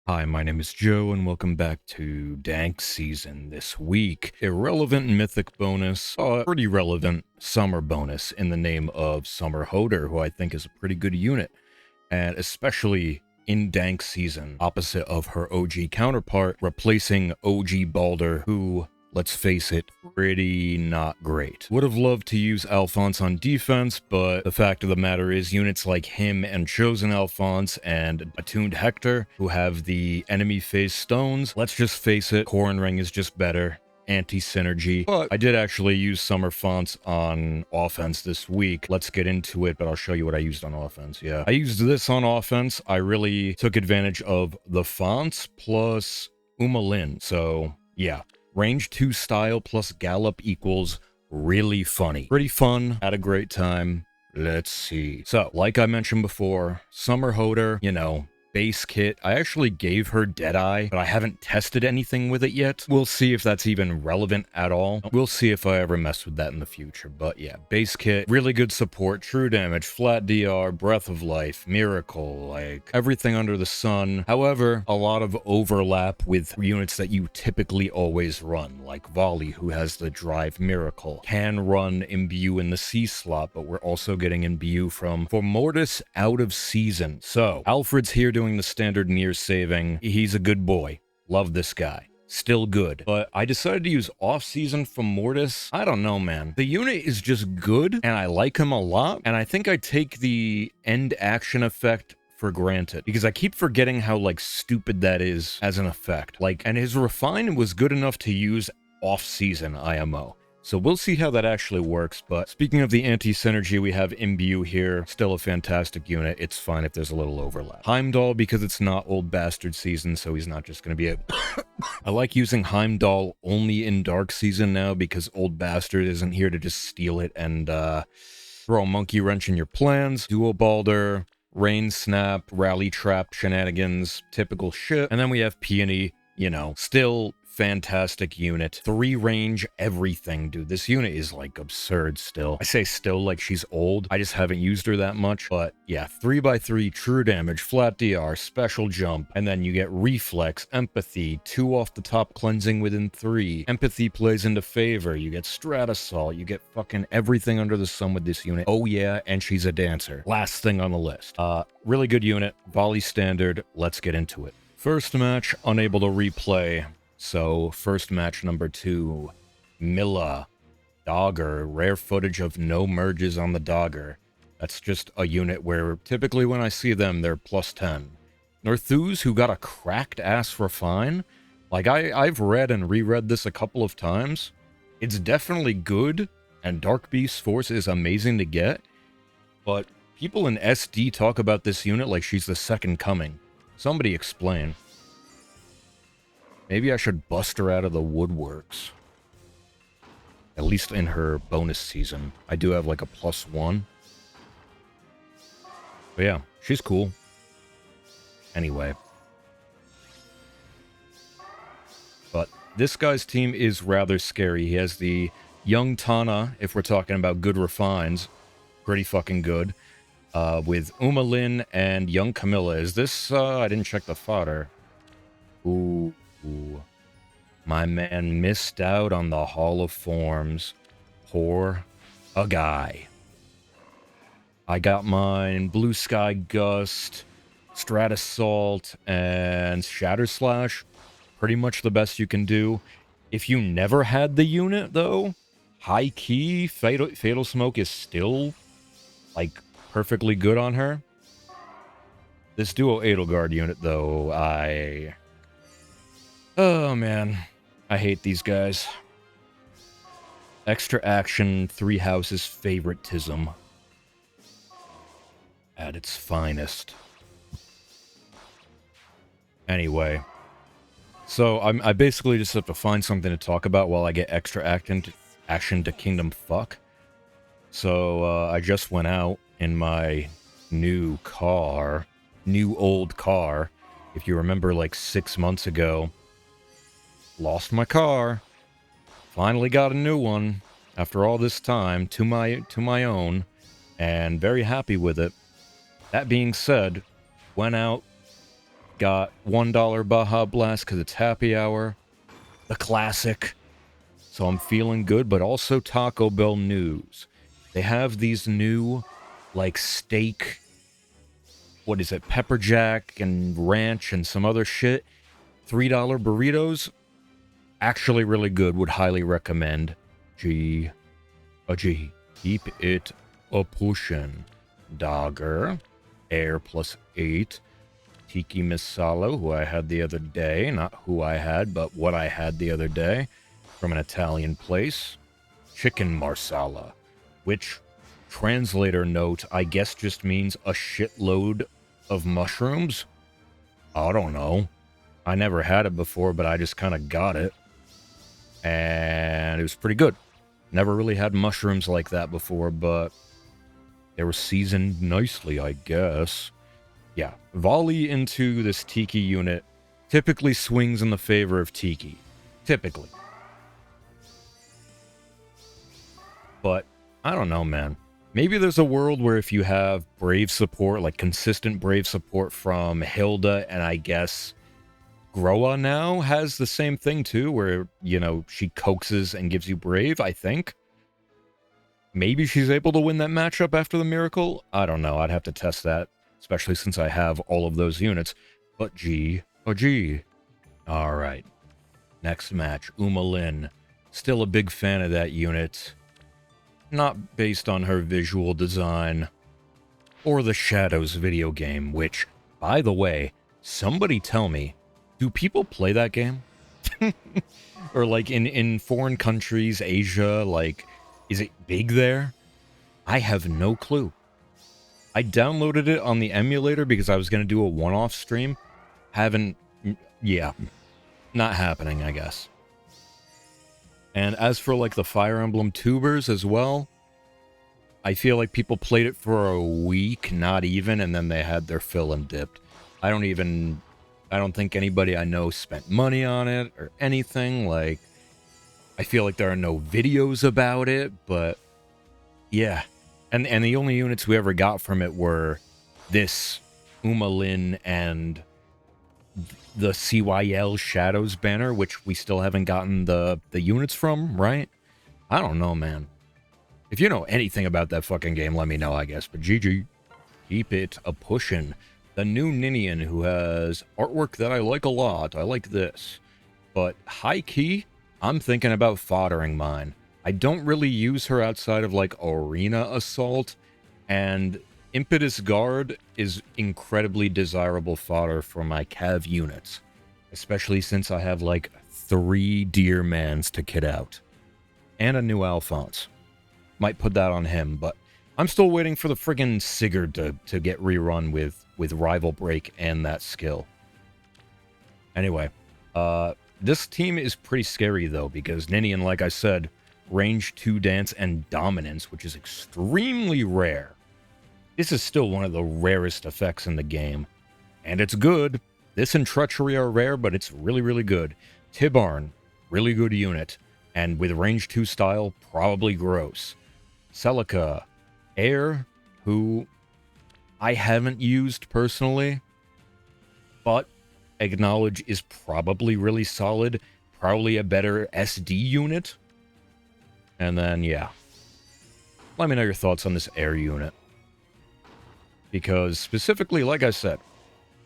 Hi, my name is Joe, and welcome back to Dank Season. This week, irrelevant mythic bonus, pretty relevant summer bonus in the name of Summer Hoder, who I think is a pretty good unit, and especially in Dank Season, opposite of her OG counterpart, replacing OG Balder, who, let's face it, pretty not great. Would have loved to use Alphonse on defense, but the fact of the matter is units like him and Chosen Alphonse and Attuned Hector, who have the enemy phase stones, let's just face it, Corrin Ring is just better. Anti-synergy. But I did actually use Summer Fonts on offense this week. Let's get into it, but I'll show you what I used on offense. Yeah, I used this on offense. I really took advantage of the fonts plus Umalin. So yeah, range 2 style plus gallop equals really funny. Pretty fun. Had a great time. Let's see. So, like I mentioned before, Summer Hoder, base kit. I actually gave her Deadeye, but I haven't tested anything with it yet. We'll see if that's even relevant at all. We'll see if I ever mess with that in the future. But yeah, base kit, really good support, true damage, flat DR, breath of life, miracle, like everything under the sun. However, a lot of overlap with units that you typically always run, like Volley, who has the drive miracle, can run Imbue in the C slot, but we're also getting Imbue from Formortis out of season. So Alfred's here doing the standard near saving. He's a good boy. Love this guy. Still good. But I decided to use off-season from Mortis. I don't know, man. The unit is just good, and I like him a lot, and I think I take the end action effect for granted, because I keep forgetting how, stupid that is as an effect. And his Refine was good enough to use off-season IMO. So we'll see how that actually works, but speaking of the anti-synergy, we have Imbue here. Still a fantastic unit. It's fine if there's a little overlap. Heimdall, because it's not Old Bastard season, so he's not just going to be a... I like using Heimdall only in Dark season now, because Old Bastard isn't here to just steal it and throw a monkey wrench in your plans. Duo Balder, Rain Snap, Rally Trap shenanigans, typical shit. And then we have Peony, still... fantastic unit. 3 range, everything, dude. This unit is, absurd still. I say still like she's old. I just haven't used her that much. But, yeah, 3x3, true damage, flat DR, special jump, and then you get reflex, empathy, 2 off the top cleansing within 3. Empathy plays into favor. You get strat assault. You get fucking everything under the sun with this unit. Oh, yeah, and she's a dancer. Last thing on the list. Really good unit. Volley standard. Let's get into it. First match, unable to replay. So, first match number 2, Milla, Dogger, rare footage of no merges on the Dogger. That's just a unit where typically when I see them, they're plus 10. Northuz, who got a cracked ass refine. I've read and reread this a couple of times. It's definitely good, and Dark Beast Force is amazing to get, but people in SD talk about this unit like she's the second coming. Somebody explain. Maybe I should bust her out of the woodworks. At least in her bonus season. I do have a +1. But yeah, she's cool. Anyway. But this guy's team is rather scary. He has the young Tana, if we're talking about good refines. Pretty fucking good. With Umalin and young Camilla. Is this, I didn't check the fodder. Ooh. My man missed out on the Hall of Forms. Poor a guy. I got mine Blue Sky Gust, Strat Assault, and Shatter Slash. Pretty much the best you can do. If you never had the unit, though, High Key, Fatal Smoke is still, perfectly good on her. This Duo Edelgard unit, though, oh, man. I hate these guys. Extra action, 3 houses favoritism. At its finest. Anyway. So, I basically just have to find something to talk about while I get extra action to Kingdom Fuck. So, I just went out in my new old car. If you remember, 6 months ago, lost my car. Finally got a new one after all this time to my own, and very happy with it. That being said, went out, Got $1 Baja Blast because it's happy hour. The classic. So I'm feeling good, but also Taco Bell news. They have these new, like, steak, what is it, pepper jack and ranch and some other shit. $3 burritos. Actually really good. Would highly recommend. G. A G. Keep it a pushin'. Dogger. Air +8. Tiki Masala, who I had the other day. Not who I had, but what I had the other day. From an Italian place. Chicken Marsala. Which, translator note, I guess just means a shitload of mushrooms. I don't know. I never had it before, but I just kind of got it. And it was pretty good. Never really had mushrooms like that before, but they were seasoned nicely, I guess. Yeah, volley into this Tiki unit typically swings in the favor of Tiki. Typically. But, I don't know, man. Maybe there's a world where if you have Brave support, like consistent Brave support from Hilda, and I guess Groa now has the same thing too, where, you know, she coaxes and gives you Brave, I think. Maybe she's able to win that matchup after the Miracle? I don't know, I'd have to test that, especially since I have all of those units. But G, oh G. Alright. Next match, Uma Lin. Still a big fan of that unit. Not based on her visual design or the Shadows video game, which, by the way, somebody tell me, do people play that game? Or like in foreign countries, Asia, like, is it big there? I have no clue. I downloaded it on the emulator because I was going to do a one-off stream. Yeah, not happening, I guess. And as for, like, the Fire Emblem tubers as well, I feel like people played it for a week, not even, and then they had their fill and dipped. I don't think anybody I know spent money on it or anything. Like, I feel like there are no videos about it, but yeah. And the only units we ever got from it were this Uma Lin and the CYL Shadows banner, which we still haven't gotten the units from, right? I don't know, man. If you know anything about that fucking game, let me know, I guess. But GG. Keep it a pushin'. The new Ninian, who has artwork that I like a lot. I like this. But high-key, I'm thinking about foddering mine. I don't really use her outside of, like, Arena Assault, and Impetus Guard is incredibly desirable fodder for my Cav units, especially since I have, like, 3 Deer Mans to kit out. And a new Alphonse. Might put that on him, but I'm still waiting for the friggin' Sigurd to get rerun with Rival Break and that skill. Anyway, this team is pretty scary, though, because Ninian, like I said, range 2 dance and dominance, which is extremely rare. This is still one of the rarest effects in the game. And it's good. This and Treachery are rare, but it's really, really good. Tibarn, really good unit. And with range 2 style, probably gross. Celica, Air, who I haven't used personally, but acknowledge is probably really solid. Probably a better SD unit. And then, yeah. Let me know your thoughts on this Air unit. Because, specifically, like I said,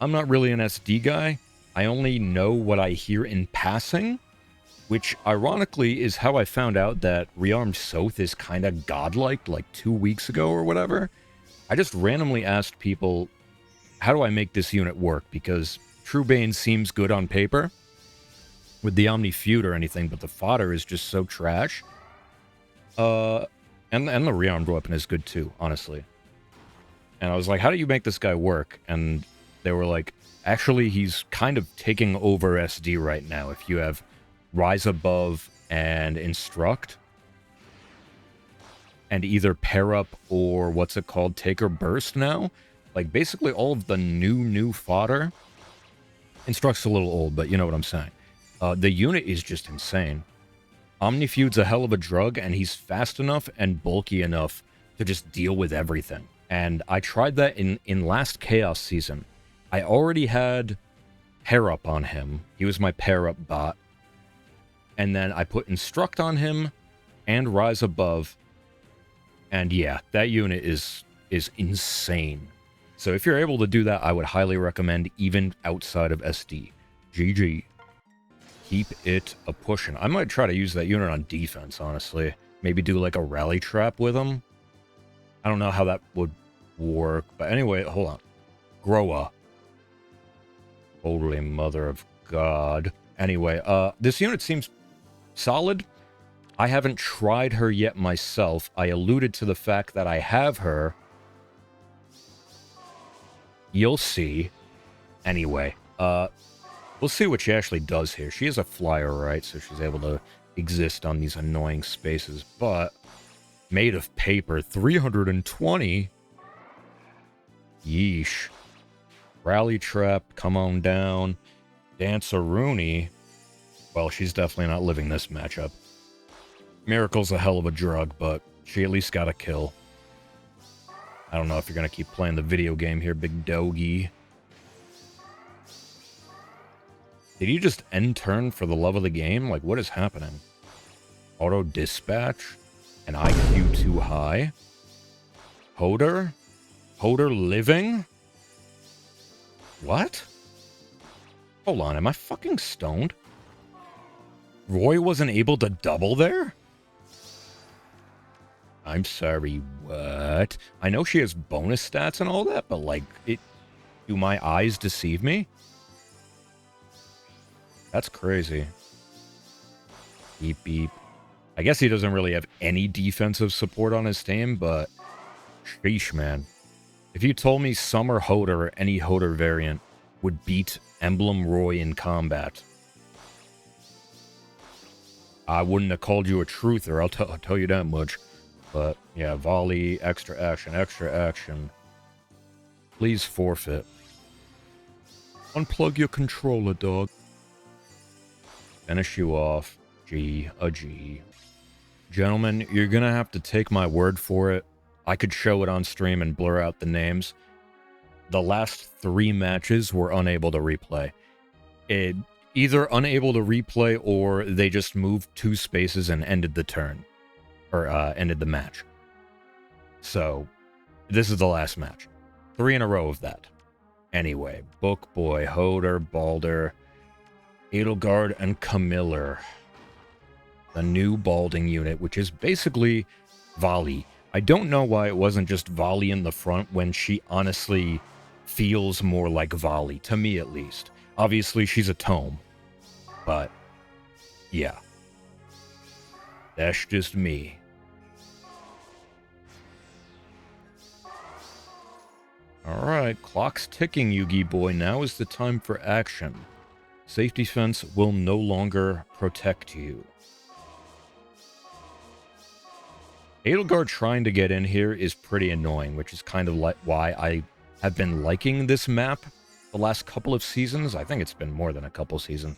I'm not really an SD guy. I only know what I hear in passing, which, ironically, is how I found out that Rearmed Soth is kind of godlike, like 2 weeks ago or whatever. I just randomly asked people, how do I make this unit work? Because Truebane seems good on paper, with the Omni Feud or anything, but the fodder is just so trash. And the Rearmed weapon is good too, honestly. And I was like, how do you make this guy work? And they were like, actually, he's kind of taking over SD right now. If you have Rise Above and Instruct, and either pair up or what's it called, Taker Burst now, like basically all of the new fodder. Instruct's a little old, but you know what I'm saying. The unit is just insane. Omnifeud's a hell of a drug, and he's fast enough and bulky enough to just deal with everything. And I tried that in last Chaos season. I already had pair up on him. He was my pair up bot. And then I put Instruct on him and Rise Above. And yeah, that unit is insane. So if you're able to do that, I would highly recommend even outside of SD. GG. Keep it a pushing. I might try to use that unit on defense, honestly. Maybe do like a rally trap with him. I don't know how that would work. But anyway, hold on. Groa. Holy mother of God. Anyway, this unit seems solid. I haven't tried her yet myself. I alluded to the fact that I have her. You'll see. Anyway, we'll see what she actually does here. She is a flyer, right? So she's able to exist on these annoying spaces. But made of paper, 320? Yeesh. Rally Trap, come on down. Danceroonie. Well, she's definitely not living this matchup. Miracle's a hell of a drug, but she at least got a kill. I don't know if you're going to keep playing the video game here, big doggy. Did you just end turn for the love of the game? Like, what is happening? Auto dispatch? An IQ too high? Hoder? Hoder living? What? Hold on, am I fucking stoned? Roy wasn't able to double there? I'm sorry, what? I know she has bonus stats and all that, but like, do my eyes deceive me? That's crazy. Beep, beep. I guess he doesn't really have any defensive support on his team, but sheesh, man. If you told me Summer Hoder or any Hoder variant would beat Emblem Roy in combat, I wouldn't have called you a truther, I'll tell you that much. But, yeah, volley, extra action, extra action. Please forfeit. Unplug your controller, dog. Finish you off. G, a G. Gentlemen, you're gonna have to take my word for it. I could show it on stream and blur out the names. The last 3 matches were unable to replay. Either unable to replay or they just moved 2 spaces and ended the turn. Or ended the match. So, this is the last match. 3 in a row of that. Anyway, Book Boy, Hoder, Balder, Edelgard, and Camiller. The new Balding unit, which is basically Volley. I don't know why it wasn't just Volley in the front when she honestly feels more like Volley, to me at least. Obviously, she's a tome. But, yeah. That's just me. Alright, clock's ticking, Yugi boy. Now is the time for action. Safety fence will no longer protect you. Edelgard trying to get in here is pretty annoying, which is kind of like why I have been liking this map the last couple of seasons. I think it's been more than a couple seasons.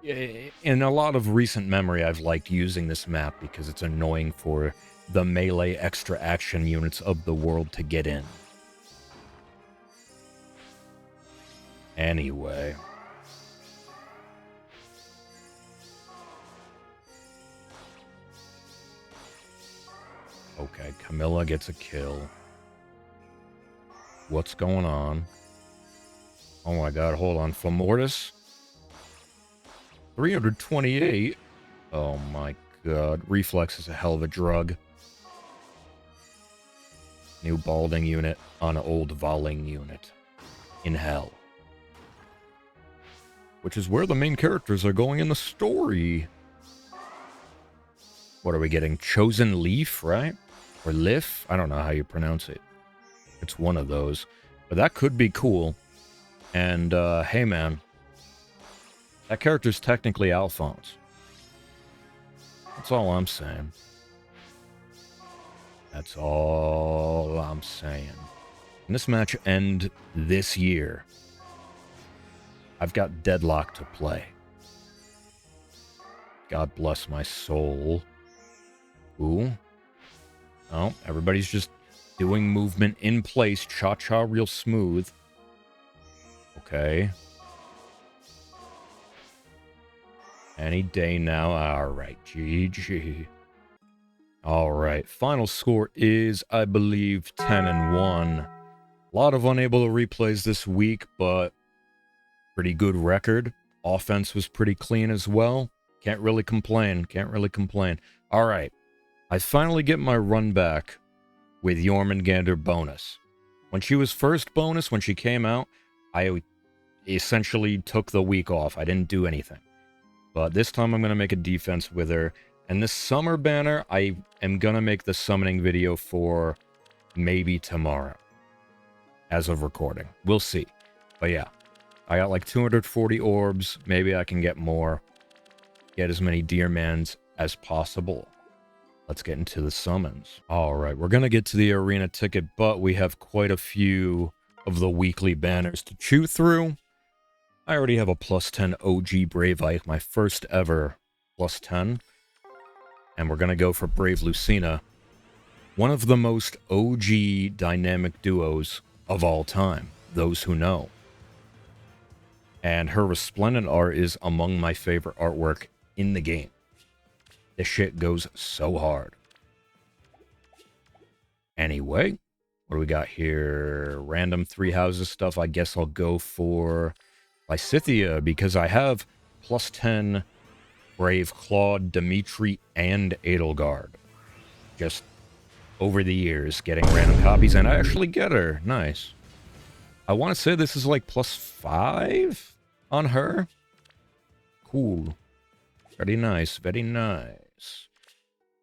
In a lot of recent memory, I've liked using this map because it's annoying for the melee extra action units of the world to get in. Anyway. Okay, Camilla gets a kill. What's going on? Oh my god, hold on. Fomortis? 328? Oh my god. Reflex is a hell of a drug. New Balding unit on old Voling unit. In hell. Which is where the main characters are going in the story. What are we getting? Chosen Leaf, right? Or Lif? I don't know how you pronounce it. It's one of those. But that could be cool. And, hey man. That character's technically Alphonse. That's all I'm saying. That's all I'm saying. When this match end this year, I've got Deadlock to play. God bless my soul. Ooh. Oh, everybody's just doing movement in place. Cha-cha real smooth. Okay. Any day now. All right, GG. All right, final score is, I believe, 10-1. A lot of unable to replays this week, but pretty good record. Offense was pretty clean as well. Can't really complain. Can't really complain. All right, I finally get my run back with Jormungandr bonus. When she was first bonus, when she came out, I essentially took the week off. I didn't do anything. But this time I'm going to make a defense with her. And this summer banner, I am going to make the summoning video for maybe tomorrow. As of recording. We'll see. But yeah, I got like 240 orbs. Maybe I can get more. Get as many Deermans as possible. Let's get into the summons. Alright, we're going to get to the arena ticket, but we have quite a few of the weekly banners to chew through. I already have a +10 OG Brave Ike, my first ever +10. And we're going to go for Brave Lucina. One of the most OG dynamic duos of all time. Those who know. And her Resplendent art is among my favorite artwork in the game. This shit goes so hard. Anyway, what do we got here? Random 3 houses stuff. I guess I'll go for Lysithea because I have +10 Brave Claude, Dimitri, and Edelgard. Just over the years, getting random copies, and I actually get her. Nice. I want to say this is like +5 on her. Cool. Very nice, very nice.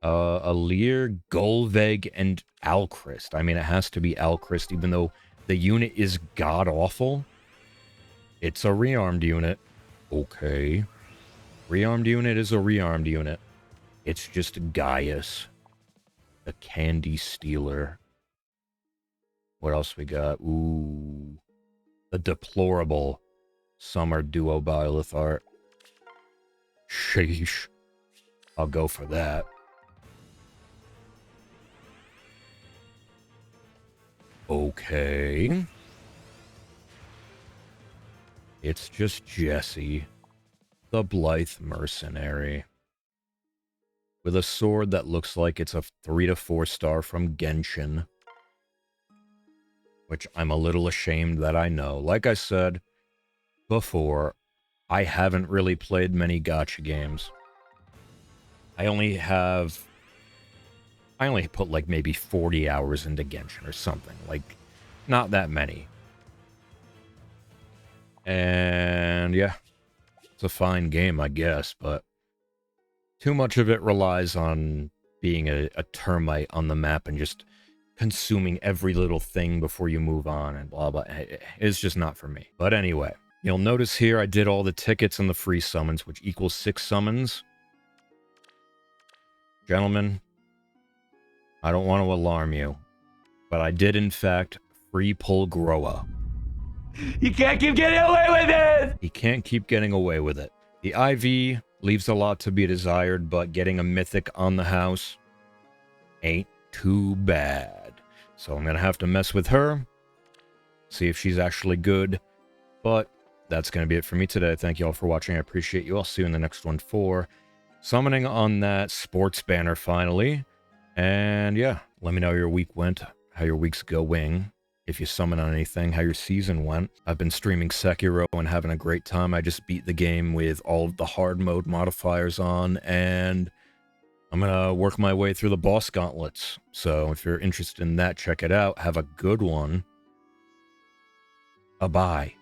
Alir, Golveg, and Alchrist. I mean, it has to be Alchrist, even though the unit is god-awful. It's a rearmed unit. Okay. Rearmed unit is a rearmed unit. It's just Gaius. The Candy Stealer. What else we got? Ooh. The deplorable Summer Duo Byleth art. Sheesh. I'll go for that. Okay. It's just Jesse, the Blithe Mercenary. With a sword that looks like it's a 3 to 4 star from Genshin. Which I'm a little ashamed that I know. Like I said before, I haven't really played many gacha games. I only put like maybe 40 hours into Genshin or something. Like, not that many. And yeah, it's a fine game, I guess, but too much of it relies on being a termite on the map and just consuming every little thing before you move on and blah blah. It's just not for me. But anyway, you'll notice here I did all the tickets and the free summons, which equals 6 summons. Gentlemen, I don't want to alarm you, but I did in fact free pull Groa. You can't keep getting away with it! He can't keep getting away with it. The IV leaves a lot to be desired, but getting a mythic on the house ain't too bad. So I'm going to have to mess with her, see if she's actually good. But that's going to be it for me today. Thank you all for watching. I appreciate you. I'll see you in the next one for summoning on that sports banner finally. And yeah, let me know how your week went, how your week's going. If you summon on anything, how your season went. I've been streaming Sekiro and having a great time. I just beat the game with all of the hard mode modifiers on, and I'm gonna work my way through the boss gauntlets. So if you're interested in that, check it out. Have a good one. Bye-bye.